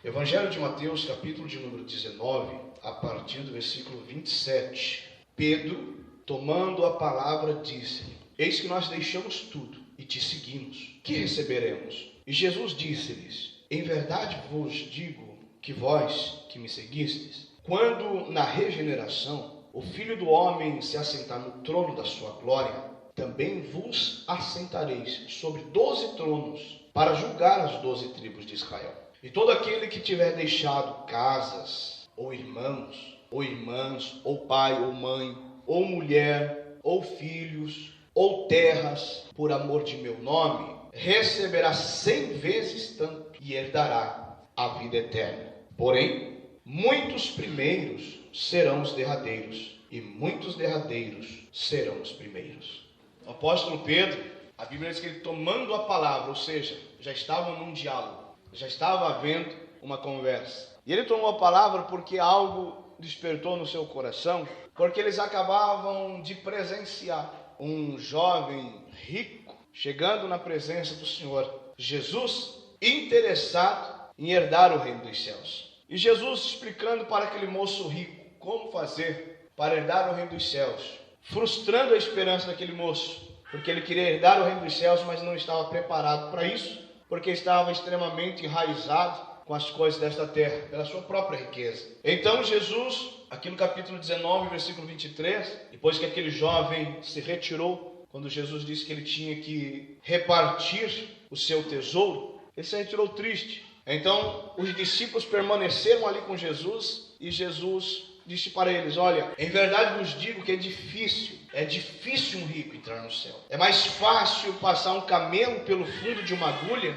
Evangelho de Mateus, capítulo de número 19, a partir do versículo 27. Pedro, tomando a palavra, disse-lhe: Eis que nós deixamos tudo e te seguimos. Que receberemos? E Jesus disse-lhes: Em verdade vos digo que vós que me seguistes, quando na regeneração o Filho do Homem se assentar no trono da sua glória, também vos assentareis sobre 12 tronos para julgar as 12 tribos de Israel. E todo aquele que tiver deixado casas, ou irmãos, ou irmãs, ou pai, ou mãe, ou mulher, ou filhos, ou terras, por amor de meu nome, receberá 100 vezes tanto e herdará a vida eterna. Porém, muitos primeiros serão os derradeiros, e muitos derradeiros serão os primeiros. O apóstolo Pedro, a Bíblia diz que ele tomando a palavra, ou seja, já estavam num diálogo, já estava havendo uma conversa. E ele tomou a palavra porque algo despertou no seu coração, porque eles acabavam de presenciar um jovem rico chegando na presença do Senhor Jesus, interessado em herdar o reino dos céus. E Jesus explicando para aquele moço rico como fazer para herdar o reino dos céus, frustrando a esperança daquele moço, porque ele queria herdar o reino dos céus, mas não estava preparado para isso, porque estava extremamente enraizado com as coisas desta terra, pela sua própria riqueza. Então Jesus, aqui no capítulo 19, versículo 23, depois que aquele jovem se retirou, quando Jesus disse que ele tinha que repartir o seu tesouro, ele se retirou triste. Então os discípulos permaneceram ali com Jesus, e Jesus disse para eles: olha, em verdade vos digo que é difícil um rico entrar no céu. É mais fácil passar um camelo pelo fundo de uma agulha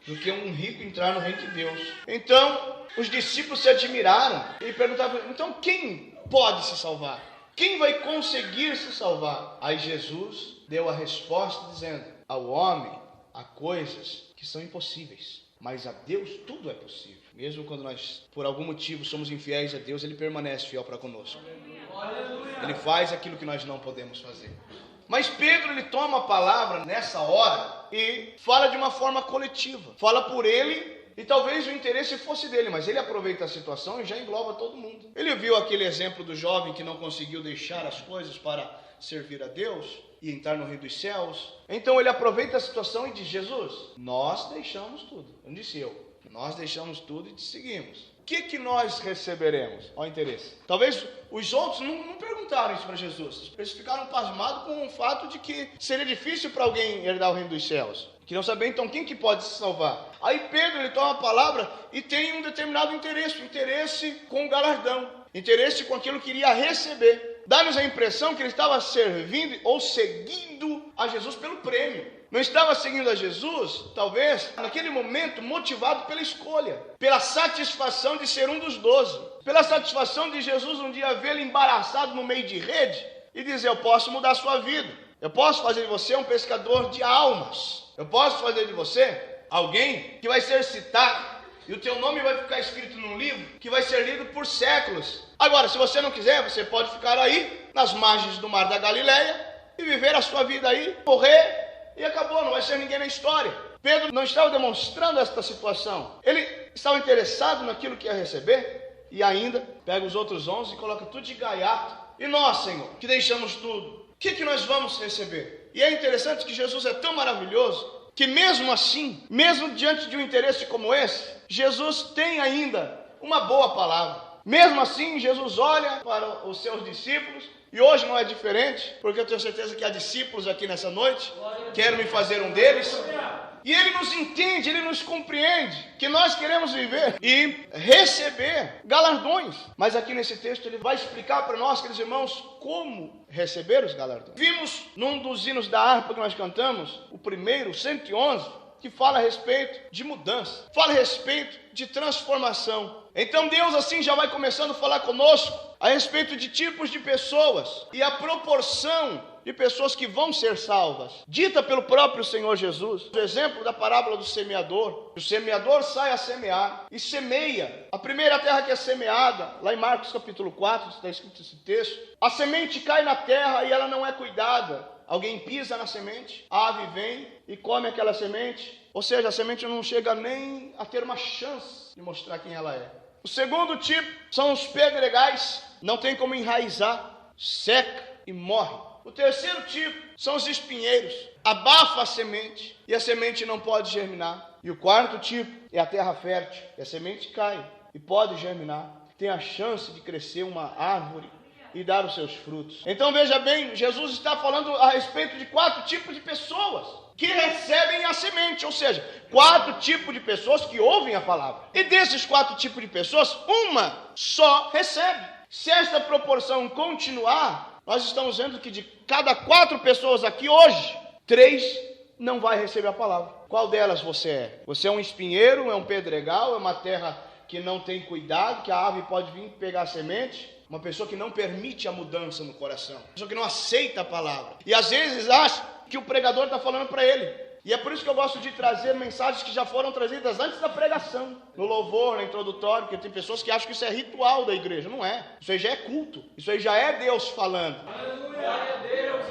do que um rico entrar no reino de Deus. Então os discípulos se admiraram e perguntavam: então quem pode se salvar? Quem vai conseguir se salvar? Aí Jesus deu a resposta dizendo: ao homem há coisas que são impossíveis, mas a Deus tudo é possível. Mesmo quando nós, por algum motivo, somos infiéis a Deus, Ele permanece fiel para conosco. Ele faz aquilo que nós não podemos fazer. Mas Pedro, ele toma a palavra nessa hora e fala de uma forma coletiva. Fala por ele, e talvez o interesse fosse dele, mas ele aproveita a situação e já engloba todo mundo. Ele viu aquele exemplo do jovem que não conseguiu deixar as coisas para servir a Deus e entrar no reino dos céus. Então ele aproveita a situação e diz: Jesus, nós deixamos tudo. Eu não disse eu. Nós deixamos tudo e te seguimos. O que nós receberemos? Olha o interesse. Talvez os outros não perguntaram isso para Jesus. Eles ficaram pasmados com o fato de que seria difícil para alguém herdar o reino dos céus. Queriam saber então quem que pode se salvar. Aí Pedro, ele toma a palavra e tem um determinado interesse com o galardão. Interesse com aquilo que iria receber. Dá-nos a impressão que ele estava servindo ou seguindo a Jesus pelo prêmio. Não estava seguindo a Jesus, talvez, naquele momento, motivado pela escolha, pela satisfação de ser um dos 12, pela satisfação de Jesus um dia vê-lo embaraçado no meio de rede e dizer: eu posso mudar a sua vida, eu posso fazer de você um pescador de almas, eu posso fazer de você alguém que vai ser citado e o teu nome vai ficar escrito num livro que vai ser lido por séculos. Agora, se você não quiser, você pode ficar aí nas margens do mar da Galileia e viver a sua vida aí, morrer, e acabou, não vai ser ninguém na história. Pedro não estava demonstrando esta situação. Ele estava interessado naquilo que ia receber, e ainda pega os outros 11 e coloca tudo de gaiato. E nós, Senhor, que deixamos tudo, o que nós vamos receber? E é interessante que Jesus é tão maravilhoso, que mesmo assim, mesmo diante de um interesse como esse, Jesus tem ainda uma boa palavra. Mesmo assim, Jesus olha para os seus discípulos, e hoje não é diferente, porque eu tenho certeza que há discípulos aqui nessa noite, quero me fazer um deles, e Ele nos entende, Ele nos compreende, que nós queremos viver e receber galardões. Mas aqui nesse texto Ele vai explicar para nós, queridos irmãos, como receber os galardões. Vimos num dos hinos da harpa que nós cantamos, o primeiro, 111, que fala a respeito de mudança, fala a respeito de transformação. Então Deus assim já vai começando a falar conosco a respeito de tipos de pessoas e a proporção de pessoas que vão ser salvas, dita pelo próprio Senhor Jesus. O exemplo da parábola do semeador. O semeador sai a semear e semeia. A primeira terra que é semeada, lá em Marcos capítulo 4, está escrito esse texto. A semente cai na terra e ela não é cuidada. Alguém pisa na semente, a ave vem e come aquela semente ou seja, a semente não chega nem a ter uma chance de mostrar quem ela é. O segundo tipo são os pedregais, não tem como enraizar, seca e morre. O terceiro tipo são os espinheiros, abafa a semente e a semente não pode germinar. E o quarto tipo é a terra fértil, e a semente cai e pode germinar, tem a chance de crescer uma árvore e dar os seus frutos. Então veja bem, Jesus está falando a respeito de 4 tipos de pessoas que recebem a semente, ou seja, 4 tipos de pessoas que ouvem a palavra. E desses 4 tipos de pessoas, uma só recebe. Se esta proporção continuar, nós estamos vendo que de cada 4 pessoas aqui hoje, 3 não vai receber a palavra. Qual delas você é? Você é um espinheiro, é um pedregal, é uma terra que não tem cuidado, que a árvore pode vir pegar a semente? Uma pessoa que não permite a mudança no coração. Uma pessoa que não aceita a palavra. E às vezes acha que o pregador está falando para ele. E é por isso que eu gosto de trazer mensagens que já foram trazidas antes da pregação. No louvor, no introdutório, porque tem pessoas que acham que isso é ritual da igreja. Não é. Isso aí já é culto. Isso aí já é Deus falando.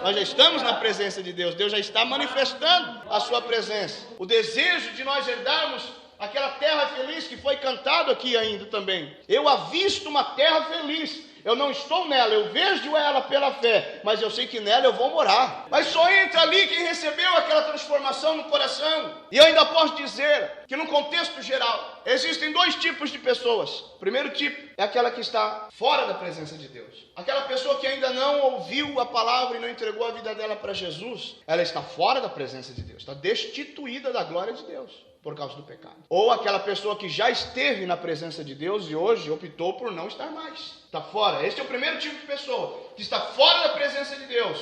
Nós já estamos na presença de Deus. Deus já está manifestando a sua presença. O desejo de nós herdarmos aquela terra feliz que foi cantado aqui ainda também. Eu avisto uma terra feliz. Eu não estou nela, eu vejo ela pela fé, mas eu sei que nela eu vou morar. Mas só entra ali quem recebeu aquela transformação no coração. E eu ainda posso dizer que no contexto geral, existem 2 tipos de pessoas. O primeiro tipo é aquela que está fora da presença de Deus. Aquela pessoa que ainda não ouviu a palavra e não entregou a vida dela para Jesus. Ela está fora da presença de Deus, está destituída da glória de Deus por causa do pecado. Ou aquela pessoa que já esteve na presença de Deus e hoje optou por não estar mais. Está fora. Este é o primeiro tipo de pessoa, que está fora da presença de Deus.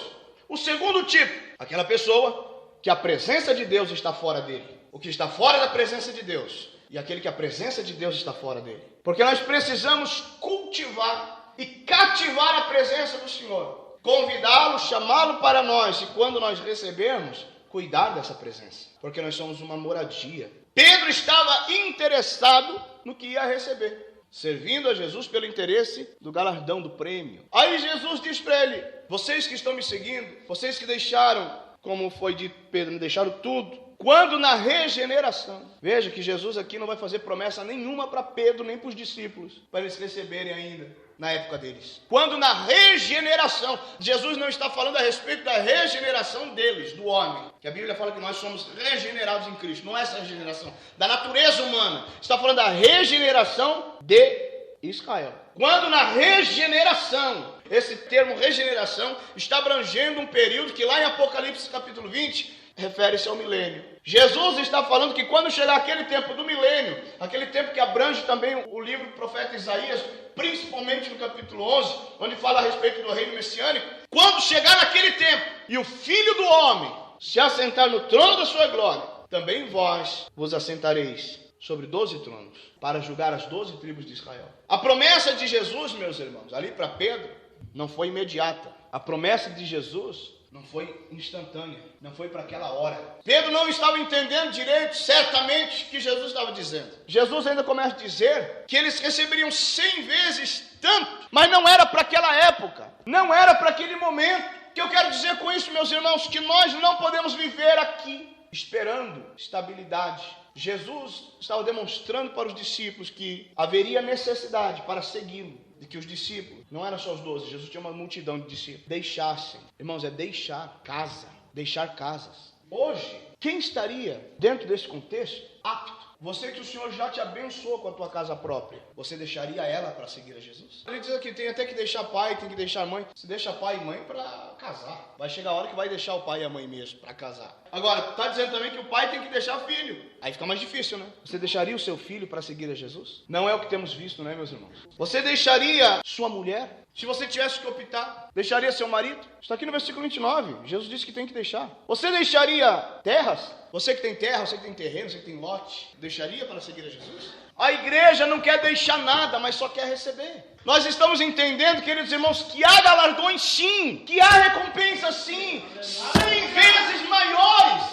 O segundo tipo, aquela pessoa que a presença de Deus está fora dele. O que está fora da presença de Deus. E aquele que a presença de Deus está fora dele. Porque nós precisamos cultivar e cativar a presença do Senhor. Convidá-lo, chamá-lo para nós. E quando nós recebermos, cuidar dessa presença. Porque nós somos uma moradia. Pedro estava interessado no que ia receber. Servindo a Jesus pelo interesse do galardão, do prêmio. Aí Jesus diz para ele: vocês que estão me seguindo, vocês que deixaram, como foi dito Pedro, me deixaram tudo. Quando na regeneração, veja que Jesus aqui não vai fazer promessa nenhuma para Pedro, nem para os discípulos, para eles receberem ainda na época deles. Quando na regeneração, Jesus não está falando a respeito da regeneração deles, do homem, que a Bíblia fala que nós somos regenerados em Cristo, não é essa regeneração da natureza humana, está falando da regeneração de Israel. Quando na regeneração, esse termo regeneração está abrangendo um período que lá em Apocalipse capítulo 20, refere-se ao milênio. Jesus está falando que quando chegar aquele tempo do milênio, aquele tempo que abrange também o livro do profeta Isaías, principalmente no capítulo 11, onde fala a respeito do reino messiânico, quando chegar naquele tempo e o Filho do Homem se assentar no trono da sua glória, também vós vos assentareis sobre 12 tronos, para julgar as 12 tribos de Israel. A promessa de Jesus, meus irmãos, ali para Pedro, não foi imediata. A promessa de Jesus não foi instantânea, não foi para aquela hora. Pedro não estava entendendo direito, certamente, o que Jesus estava dizendo. Jesus ainda começa a dizer que eles receberiam 100 vezes tanto, mas não era para aquela época, não era para aquele momento. O que eu quero dizer com isso, meus irmãos, que nós não podemos viver aqui esperando estabilidade. Jesus estava demonstrando para os discípulos que haveria necessidade para segui-lo, de que os discípulos, não eram só os 12, Jesus tinha uma multidão de discípulos, deixassem. Irmãos, é deixar casa, deixar casas. Hoje, quem estaria dentro desse contexto apto? Você que o Senhor já te abençoou com a tua casa própria, você deixaria ela para seguir a Jesus? Ele diz aqui, tem até que deixar pai, tem que deixar mãe. Você deixa pai e mãe para casar. Vai chegar a hora que vai deixar o pai e a mãe mesmo para casar. Agora, está dizendo também que o pai tem que deixar filho. Aí fica mais difícil, né? Você deixaria o seu filho para seguir a Jesus? Não é o que temos visto, né, meus irmãos? Você deixaria sua mulher? Se você tivesse que optar, deixaria seu marido? Está aqui no versículo 29. Jesus disse que tem que deixar. Você deixaria terras? Você que tem terra, você que tem terreno, você que tem lote, deixaria para seguir a Jesus? A igreja não quer deixar nada, mas só quer receber. Nós estamos entendendo, queridos irmãos, que há galardões sim, que há recompensas sim, 100 vezes maiores.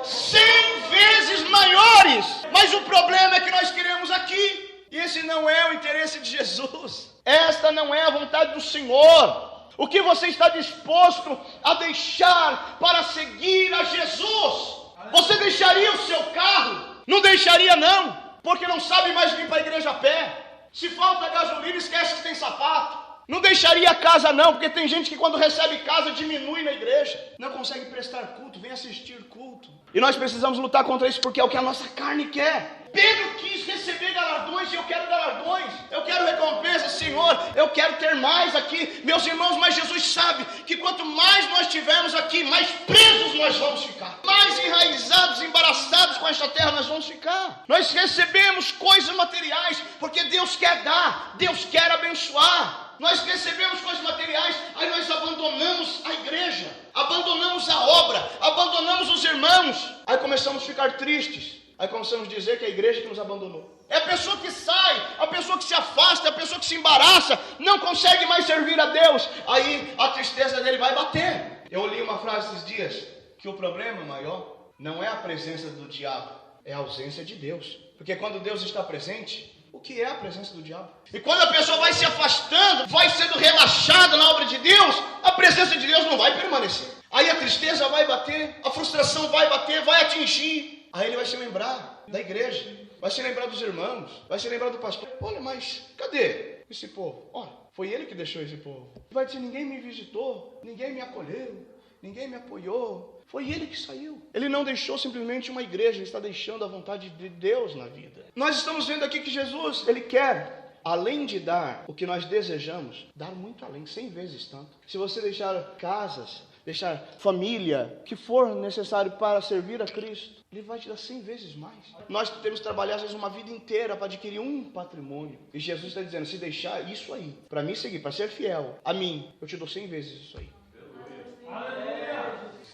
100 vezes maiores. Mas o problema é que nós queremos aqui. E esse não é o interesse de Jesus. Esta não é a vontade do Senhor. O que você está disposto a deixar para seguir a Jesus? Você deixaria o seu carro? Não deixaria não, porque não sabe mais vir para a igreja a pé. Se falta gasolina, esquece que tem sapato. Não deixaria a casa não, porque tem gente que quando recebe casa diminui na igreja. Não consegue prestar culto, vem assistir culto. E nós precisamos lutar contra isso porque é o que a nossa carne quer. Pedro quis receber galardões e eu quero galardões. Eu quero recompensa, Senhor. Eu quero ter mais aqui. Meus irmãos, mas Jesus sabe que quanto mais nós tivermos aqui, mais presos nós vamos ficar. Mais enraizados, embaraçados com esta terra nós vamos ficar. Nós recebemos coisas materiais porque Deus quer dar, Deus quer abençoar. Nós recebemos coisas materiais, aí nós abandonamos a igreja, abandonamos a obra, abandonamos os irmãos. Aí começamos a ficar tristes, aí começamos a dizer que é a igreja que nos abandonou. É a pessoa que sai, a pessoa que se afasta, a pessoa que se embaraça, não consegue mais servir a Deus. Aí a tristeza dele vai bater. Eu li uma frase esses dias, que o problema maior não é a presença do diabo, é a ausência de Deus. Porque quando Deus está presente, o que é a presença do diabo? E quando a pessoa vai se afastando, vai sendo relaxada na obra de Deus, a presença de Deus não vai permanecer. Aí a tristeza vai bater, a frustração vai bater, vai atingir. Aí ele vai se lembrar da igreja, vai se lembrar dos irmãos, vai se lembrar do pastor. Olha, mas cadê esse povo? Olha, foi ele que deixou esse povo. Vai dizer, ninguém me visitou, ninguém me acolheu, ninguém me apoiou. Foi ele que saiu. Ele não deixou simplesmente uma igreja, ele está deixando a vontade de Deus na vida. Nós estamos vendo aqui que Jesus, ele quer, além de dar o que nós desejamos, dar muito além, 100 vezes tanto. Se você deixar casas, deixar família, que for necessário para servir a Cristo, Ele vai te dar 100 vezes mais. Nós temos que trabalhar às vezes uma vida inteira para adquirir um patrimônio. E Jesus está dizendo, se deixar isso aí, para mim seguir, para ser fiel a mim, eu te dou 100 vezes isso aí.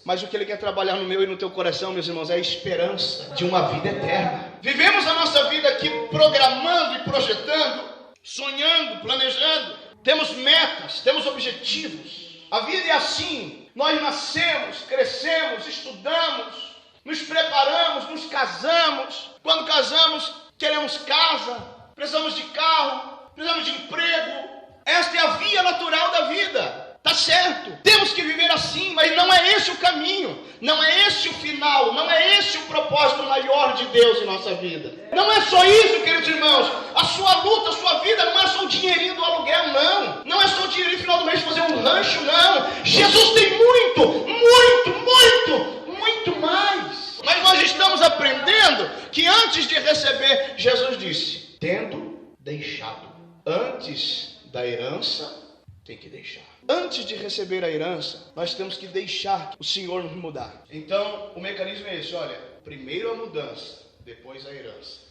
Mas o que Ele quer trabalhar no meu e no teu coração, meus irmãos, é a esperança de uma vida eterna. Vivemos a nossa vida aqui programando e projetando, sonhando, planejando. Temos metas, temos objetivos. A vida é assim. Nós nascemos, crescemos, estudamos, nos preparamos, nos casamos. Quando casamos, queremos casa, precisamos de carro, precisamos de emprego. Esta é a via natural da vida. Tá certo, temos que viver assim, mas não é esse o caminho, não é esse o final, não é esse o propósito maior de Deus em nossa vida. Não é só isso, queridos irmãos, a sua luta, a sua vida não é só o dinheirinho do aluguel, não é só o dinheirinho no final do mês fazer um rancho, não. Jesus tem muito mais. Mas nós estamos aprendendo que antes de receber, Jesus disse, tendo deixado, antes da herança, tem que deixar. Antes de receber a herança, nós temos que deixar o Senhor nos mudar. Então, o mecanismo é esse, olha, primeiro a mudança, depois a herança.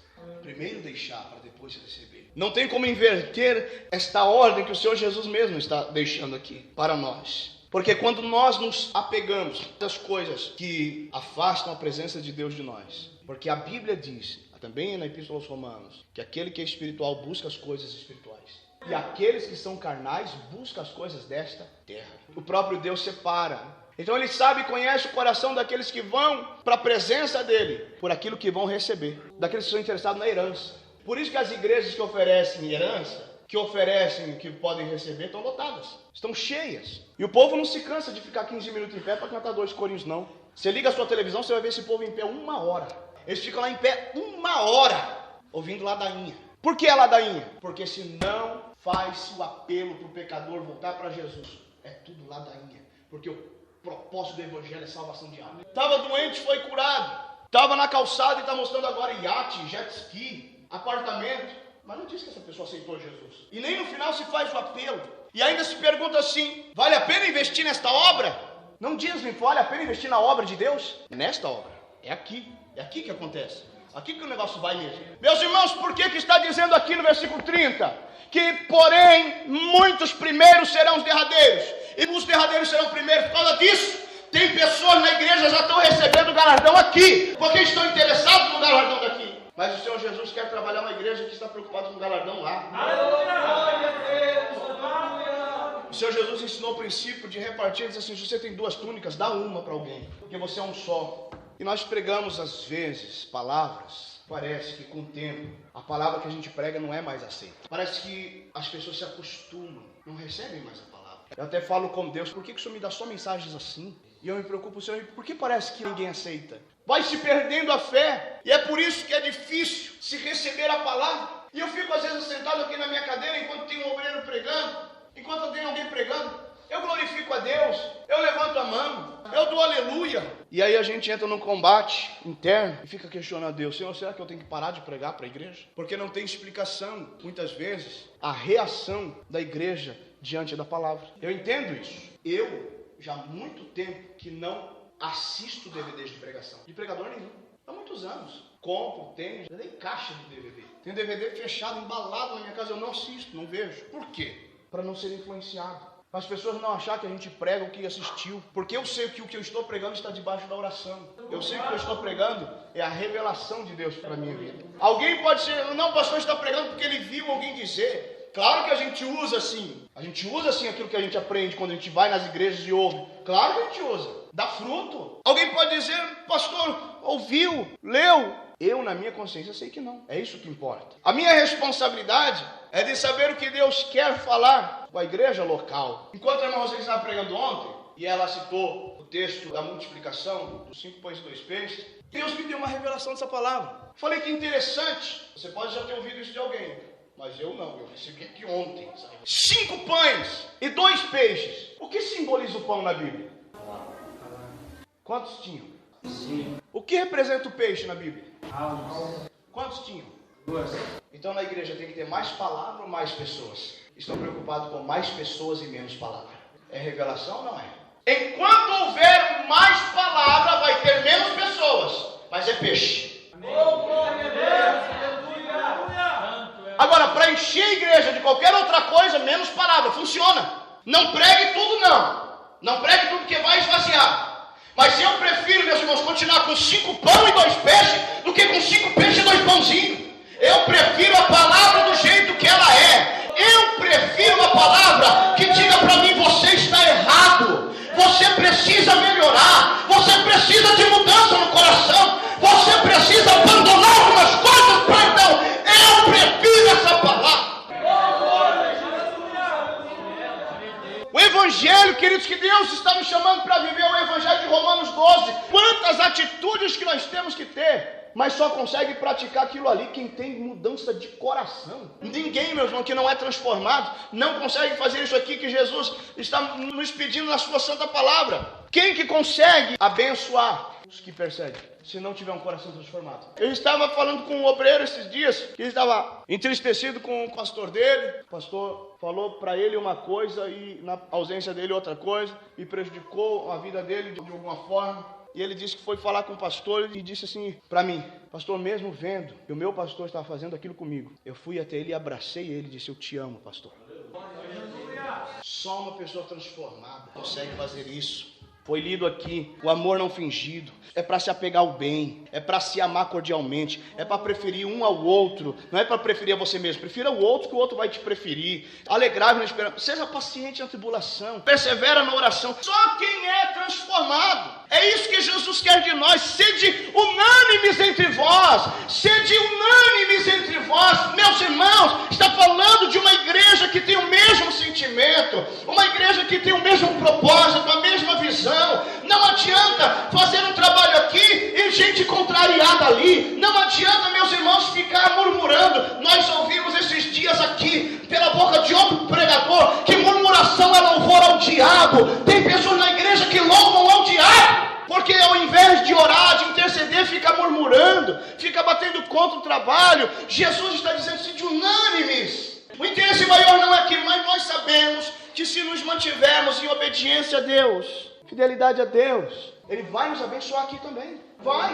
Primeiro deixar, para depois receber. Não tem como inverter esta ordem que o Senhor Jesus mesmo está deixando aqui para nós. Porque quando nós nos apegamos às coisas que afastam a presença de Deus de nós, porque a Bíblia diz, também na Epístola aos Romanos, que aquele que é espiritual busca as coisas espirituais. E aqueles que são carnais buscam as coisas desta terra. O próprio Deus separa. Então Ele sabe e conhece o coração daqueles que vão para a presença dEle, por aquilo que vão receber, daqueles que são interessados na herança. Por isso que as igrejas que oferecem herança, que podem receber, estão lotadas, estão cheias. E o povo não se cansa de ficar 15 minutos em pé para cantar 2 corinhos, não. Você liga a sua televisão, você vai ver esse povo em pé 1 hora. Eles ficam lá em pé 1 hora, ouvindo ladainha. Por que a ladainha? Porque senão faz-se o apelo para o pecador voltar para Jesus. É tudo ladainha. Porque o propósito do evangelho é salvação de alma. Estava doente, foi curado. Estava na calçada e está mostrando agora iate, jet ski, apartamento. Mas não diz que essa pessoa aceitou Jesus. E nem no final se faz o apelo. E ainda se pergunta assim, vale a pena investir nesta obra? Não diz, vale a pena investir na obra de Deus? É nesta obra. É aqui que acontece. Aqui que o negócio vai mesmo. Meus irmãos, por que está dizendo aqui no versículo 30? Que, porém, muitos primeiros serão os derradeiros. E os derradeiros serão primeiros. Por causa disso, tem pessoas na igreja já estão recebendo o galardão aqui. Porque estão interessados no galardão daqui. Mas o Senhor Jesus quer trabalhar uma igreja que está preocupada com o galardão lá. O Senhor Jesus ensinou o princípio de repartir. Ele disse assim, se você tem 2 túnicas, dá uma para alguém. Porque você é um só. E nós pregamos às vezes palavras, parece que com o tempo a palavra que a gente prega não é mais aceita. Parece que as pessoas se acostumam, não recebem mais a palavra. Eu até falo com Deus, por que o Senhor me dá só mensagens assim? E eu me preocupo, Senhor, por que parece que ninguém aceita? Vai se perdendo a fé. E é por isso que é difícil se receber a palavra. E eu fico às vezes sentado aqui na minha cadeira enquanto tem um obreiro pregando, enquanto tem alguém pregando. Eu glorifico a Deus, eu levanto a mão, eu dou aleluia. E aí a gente entra num combate interno e fica questionando a Deus: Senhor, será que eu tenho que parar de pregar para a igreja? Porque não tem explicação, muitas vezes, a reação da igreja diante da palavra. Eu entendo isso. Eu já há muito tempo que não assisto DVDs de pregação, de pregador nenhum. Há muitos anos. Compro, tenho, já dei caixa de DVD. Tem DVD fechado, embalado na minha casa, eu não assisto, não vejo. Por quê? Para não ser influenciado. Para as pessoas não acharem que a gente prega o que assistiu. Porque eu sei que o que eu estou pregando está debaixo da oração. Eu sei que o que eu estou pregando é a revelação de Deus para a minha vida. Alguém pode ser, não, o pastor está pregando porque ele viu alguém dizer. Claro que a gente usa assim. A gente usa assim aquilo que a gente aprende quando a gente vai nas igrejas e ouve. Claro que a gente usa. Dá fruto. Alguém pode dizer, pastor, ouviu, leu. Eu, na minha consciência, sei que não. É isso que importa. A minha responsabilidade é de saber o que Deus quer falar com a igreja local. Enquanto a irmã Roseli estava pregando ontem, e ela citou o texto da multiplicação dos 5 pães e 2 peixes, Deus me deu uma revelação dessa palavra. Falei que interessante. Você pode já ter ouvido isso de alguém, mas eu não. Eu recebi aqui ontem. 5 pães e 2 peixes. O que simboliza o pão na Bíblia? Quantos tinham? 5. O que representa o peixe na Bíblia? Quantos tinham? 2. Então na igreja tem que ter mais palavra ou mais pessoas? Estão preocupados com mais pessoas e menos palavra. É revelação ou não é? Enquanto houver mais palavra, vai ter menos pessoas, mas é peixe. Agora, para encher a igreja de qualquer outra coisa, menos palavra, funciona. Não pregue tudo não. Não pregue tudo que vai esvaziar. Mas eu prefiro, meus irmãos, continuar com 5 pão e 2 peixes do que com 5 peixes e 2 pãozinhos. Eu prefiro a palavra do jeito que ela é. Eu prefiro a palavra que diga para mim: você está errado, você precisa melhorar, você precisa de mudança no coração, você precisa abandonar algumas coisas para então. Eu prefiro essa palavra. O evangelho, queridos, que Deus está nos chamando para viver, é o evangelho de Romanos 12. Quantas atitudes que nós temos que ter, mas só consegue praticar aquilo ali quem tem mudança de coração. Ninguém, meu irmão, que não é transformado, não consegue fazer isso aqui que Jesus está nos pedindo na sua santa palavra. Quem que consegue abençoar os que perseguem, se não tiver um coração transformado? Eu estava falando com um obreiro esses dias, que ele estava entristecido com o pastor dele. O pastor falou para ele uma coisa e na ausência dele outra coisa, e prejudicou a vida dele de alguma forma. E ele disse que foi falar com o pastor e disse assim para mim: pastor, mesmo vendo que o meu pastor estava fazendo aquilo comigo, eu fui até ele e abracei ele e disse: eu te amo, pastor. Só uma pessoa transformada consegue fazer isso. Foi lido aqui, o amor não fingido, é para se apegar ao bem, é para se amar cordialmente, é para preferir um ao outro, não é para preferir a você mesmo, prefira o outro que o outro vai te preferir, alegrai-vos na esperança, seja paciente na tribulação, persevera na oração. Só quem é transformado, é isso que Jesus quer de nós. Sede unânimes entre vós, sede unânimes entre vós. Meus irmãos, está falando de uma igreja que tem o mesmo sentimento, uma igreja que tem o mesmo propósito, a mesma visão. Não adianta fazer um trabalho aqui e gente contrariada ali. Não adianta, meus irmãos, ficar murmurando. Nós ouvimos esses dias aqui, pela boca de outro pregador, que murmuração é louvor ao diabo. Tem pessoas na igreja que louvam ao diabo, porque ao invés de orar, de interceder, fica murmurando, fica batendo contra o trabalho. Jesus está dizendo assim, de unânimes. O interesse maior não é aqui, mas nós sabemos que se nos mantivermos em obediência a Deus, fidelidade a Deus, Ele vai nos abençoar aqui também. Vai.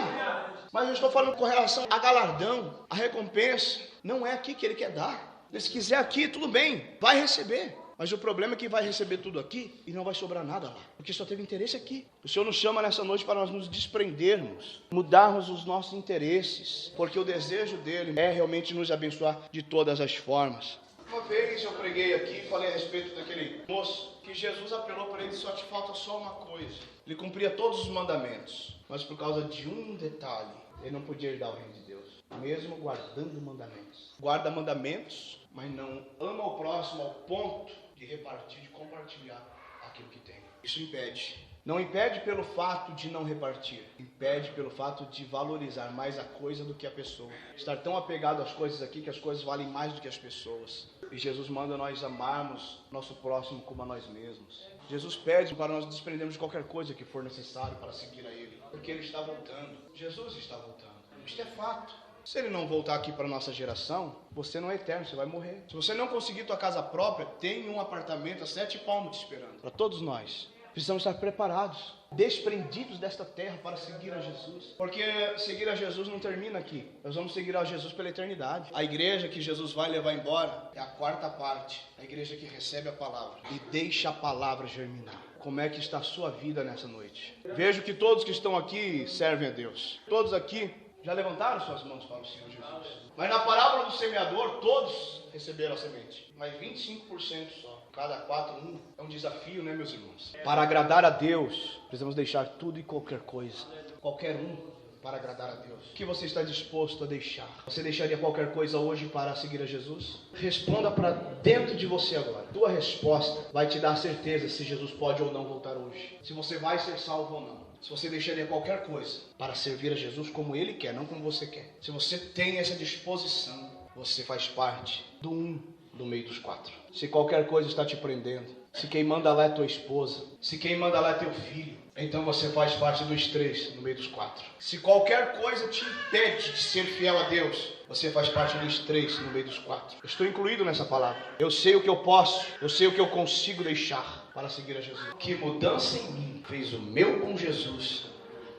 Mas eu estou falando com relação a galardão, a recompensa. Não é aqui que Ele quer dar. Se quiser aqui, tudo bem, vai receber. Mas o problema é que vai receber tudo aqui e não vai sobrar nada lá, porque só teve interesse aqui. O Senhor nos chama nessa noite para nós nos desprendermos, mudarmos os nossos interesses, porque o desejo dEle é realmente nos abençoar de todas as formas. Uma vez eu preguei aqui e falei a respeito daquele moço que Jesus apelou para ele: só te falta só uma coisa. Ele cumpria todos os mandamentos, mas por causa de um detalhe, ele não podia herdar o reino de Deus, mesmo guardando mandamentos. Guarda mandamentos, mas não ama o próximo ao ponto de repartir, de compartilhar aquilo que tem. Isso impede Não impede pelo fato de não repartir, impede pelo fato de valorizar mais a coisa do que a pessoa. Estar tão apegado às coisas aqui que as coisas valem mais do que as pessoas. E Jesus manda nós amarmos nosso próximo como a nós mesmos. Jesus pede para nós desprendermos de qualquer coisa que for necessário para seguir a Ele, porque Ele está voltando. Jesus está voltando. Isto é fato. Se Ele não voltar aqui para a nossa geração, você não é eterno, você vai morrer. Se você não conseguir tua casa própria, tem um apartamento a 7 palmos te esperando. Para todos nós. Precisamos estar preparados, desprendidos desta terra para seguir a Jesus. Porque seguir a Jesus não termina aqui. Nós vamos seguir a Jesus pela eternidade. A igreja que Jesus vai levar embora é a 4ª parte. A igreja que recebe a palavra e deixa a palavra germinar. Como é que está a sua vida nessa noite? Vejo que todos que estão aqui servem a Deus. Todos aqui já levantaram suas mãos para o Senhor Jesus. Mas na parábola do semeador, todos receberam a semente. Mas 25% só. Cada 4, 1. É um desafio, né, meus irmãos? Para agradar a Deus, precisamos deixar tudo e qualquer coisa. Qualquer um para agradar a Deus. O que você está disposto a deixar? Você deixaria qualquer coisa hoje para seguir a Jesus? Responda para dentro de você agora. Tua resposta vai te dar certeza se Jesus pode ou não voltar hoje. Se você vai ser salvo ou não. Se você deixaria qualquer coisa para servir a Jesus como Ele quer, não como você quer. Se você tem essa disposição, você faz parte do 1 no meio dos 4. Se qualquer coisa está te prendendo, se quem manda lá é tua esposa, se quem manda lá é teu filho, então você faz parte dos 3 no meio dos 4. Se qualquer coisa te impede de ser fiel a Deus, você faz parte dos 3 no meio dos 4. Eu estou incluído nessa palavra. Eu sei o que eu posso, eu sei o que eu consigo deixar para seguir a Jesus. Que mudança em mim fez o meu com Jesus,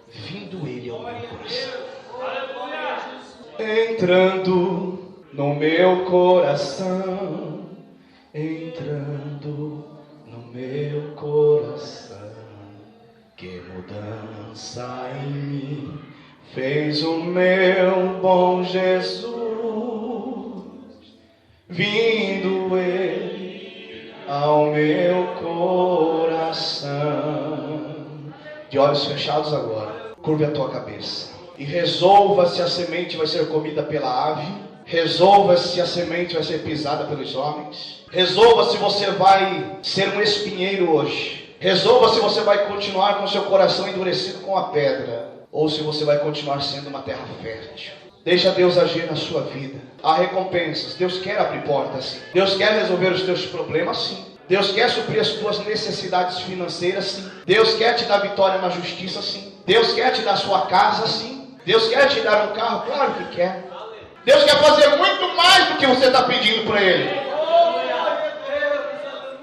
vindo Ele ao meu coração. Entrando no meu coração, entrando no meu coração, que mudança em mim fez o meu bom Jesus, vindo Ele ao meu coração. De olhos fechados agora, curve a tua cabeça e resolva se a semente vai ser comida pela ave. Resolva se a semente vai ser pisada pelos homens. Resolva se você vai ser um espinheiro hoje. Resolva se você vai continuar com seu coração endurecido com a pedra, ou se você vai continuar sendo uma terra fértil. Deixa Deus agir na sua vida. Há recompensas. Deus quer abrir portas, sim. Deus quer resolver os teus problemas, sim. Deus quer suprir as tuas necessidades financeiras, sim. Deus quer te dar vitória na justiça, sim. Deus quer te dar sua casa, sim. Deus quer te dar um carro, claro que quer. Deus quer fazer muito mais do que você está pedindo para Ele.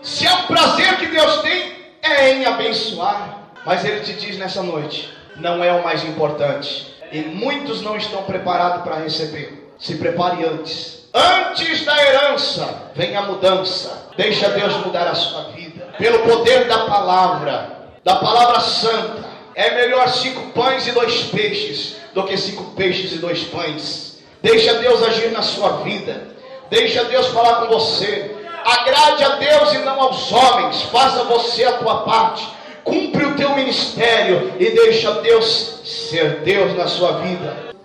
Se é um prazer que Deus tem, é em abençoar. Mas Ele te diz nessa noite, não é o mais importante. E muitos não estão preparados para receber. Se prepare antes. Antes da herança, vem a mudança. Deixa Deus mudar a sua vida. Pelo poder da palavra santa. É melhor 5 pães e 2 peixes do que 5 peixes e 2 pães. Deixa Deus agir na sua vida. Deixa Deus falar com você. Agrade a Deus e não aos homens. Faça você a tua parte. Cumpre o teu ministério e deixa Deus ser Deus na sua vida.